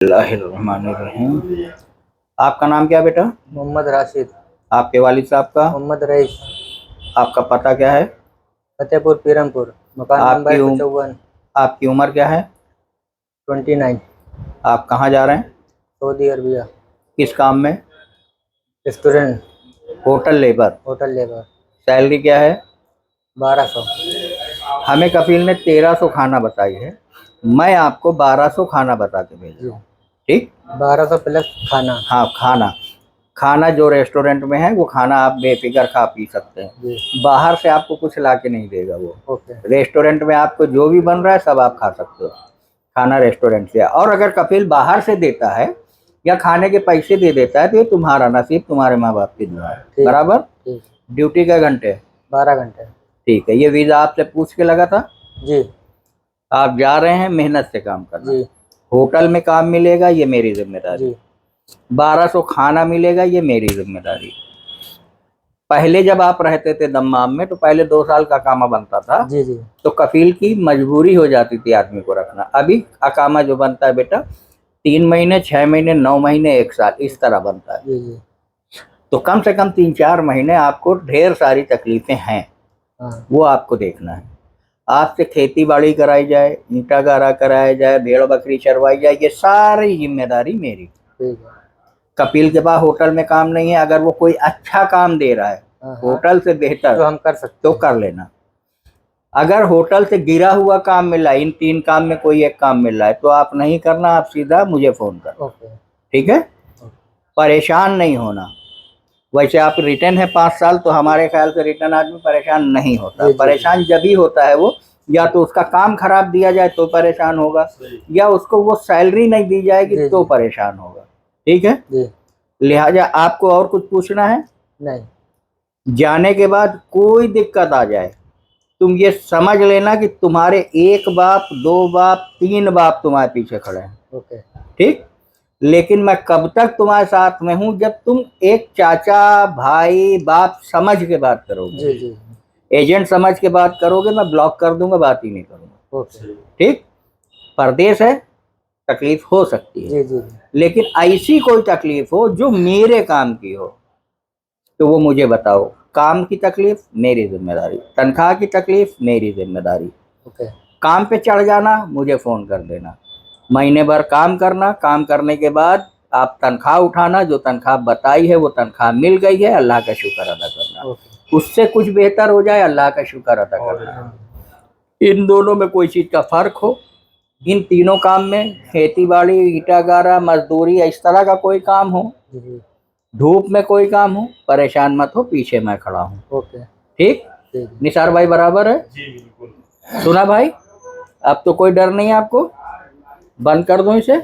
बिस्मिल्लाहिर्रहमानिर्रहीम। आपका नाम क्या बेटा? मोहम्मद राशिद। आपके वालिद साहब का? मोहम्मद रईस। आपका पता क्या है? फतेहपुर पीरमपुर, मकान नंबर आपकी 154। आपकी उम्र क्या है? 29। आप कहाँ जा रहे हैं? Saudi Arabia. किस काम में? Restaurant. Hotel labour. Hotel labour. Salary क्या है? 1200। हमें कफील ने 1300 खाना बताई है। मैं आपको 1200 खाना बता के भेज रहा हूँ, ठीक? 1200 प्लस खाना। हाँ, खाना। खाना जो रेस्टोरेंट में है वो खाना आप बेफिक्र खा पी सकते हैं। जी। बाहर से आपको कुछ ला के नहीं देगा वो। ओके। रेस्टोरेंट में आपको जो भी बन रहा है सब आप खा सकते हो, खाना रेस्टोरेंट से। और अगर कपिल बाहर से देता है या खाने के पैसे दे देता है तो ये तुम्हारा नसीब, तुम्हारे माँ बाप की दुआ है। बराबर? ठीक। ड्यूटी का घंटे? 12 घंटे। ठीक है। ये वीज़ा आपसे पूछ के लगा था? जी। आप जा रहे हैं मेहनत से काम करना। जी। होटल में काम मिलेगा, ये मेरी जिम्मेदारी। जी। 1200 खाना मिलेगा, ये मेरी जिम्मेदारी। पहले जब आप रहते थे दम्माम में तो पहले 2 साल का अकामा बनता था। जी। जी। तो कफील की मजबूरी हो जाती थी आदमी को रखना। अभी अकामा जो बनता है बेटा 3 महीने, 6 महीने, 9 महीने, 1 साल, इस तरह बनता है। जी। जी। तो कम से कम 3-4 महीने आपको ढेर सारी तकलीफें हैं, हाँ। वो आपको देखना है। आपसे खेती बाड़ी कराई जाए, ईंटा गारा कराया जाए, भेड़ बकरी चरवाई जाए, ये सारी जिम्मेदारी मेरी। ठीक है। कपिल के पास होटल में काम नहीं है, अगर वो कोई अच्छा काम दे रहा है होटल से बेहतर तो हम कर सकते तो कर लेना। अगर होटल से गिरा हुआ काम मिल रहा है, इन 3 काम में कोई एक काम मिल रहा है तो आप नहीं करना, आप सीधा मुझे फ़ोन करना। ओके। ठीक है? परेशान नहीं होना। वैसे आप रिटर्न है 5 साल तो हमारे ख्याल से रिटर्न आदमी परेशान नहीं होता। परेशान जब ही होता है वो या तो उसका काम खराब दिया जाए तो परेशान होगा, या उसको वो सैलरी नहीं दी जाएगी तो परेशान होगा। ठीक है? लिहाजा आपको और कुछ पूछना है? नहीं। जाने के बाद कोई दिक्कत आ जाए तुम ये समझ लेना कि तुम्हारे 1 बाप, 2 बाप, 3 बाप तुम्हारे पीछे खड़े हैं। ओके। ठीक? लेकिन मैं कब तक तुम्हारे साथ में हूं जब तुम एक चाचा, भाई, बाप समझ के बात करोगे। जी। जी। एजेंट समझ के बात करोगे, मैं ब्लॉक कर दूंगा, बात ही नहीं करूंगा। ओके। ठीक? परदेश है, तकलीफ हो सकती है। जी। जी। लेकिन ऐसी कोई तकलीफ हो जो मेरे काम की हो तो वो मुझे बताओ। काम की तकलीफ मेरी जिम्मेदारी, तनख्वाह की तकलीफ मेरी जिम्मेदारी। ओके। काम पे चढ़ जाना, मुझे फ़ोन कर देना। महीने भर काम करना, काम करने के बाद आप तनख्वाह उठाना, जो तनख्वाह बताई है वो तनख्वाह मिल गई है, अल्लाह का शुक्र अदा करना। उससे कुछ बेहतर हो जाए, अल्लाह का शुक्र अदा करना। इन दोनों में कोई चीज़ का फ़र्क हो, इन तीनों काम में, खेती बाड़ी, ईंटा गारा, मजदूरी, इस तरह का कोई काम हो, धूप में कोई काम हो, परेशान मत हो, पीछे मैं खड़ा हूँ। ओके। ठीक? निसार भाई बराबर है? जी बिल्कुल। सुना भाई? अब तो कोई डर नहीं है आपको? बंद कर दूं इसे?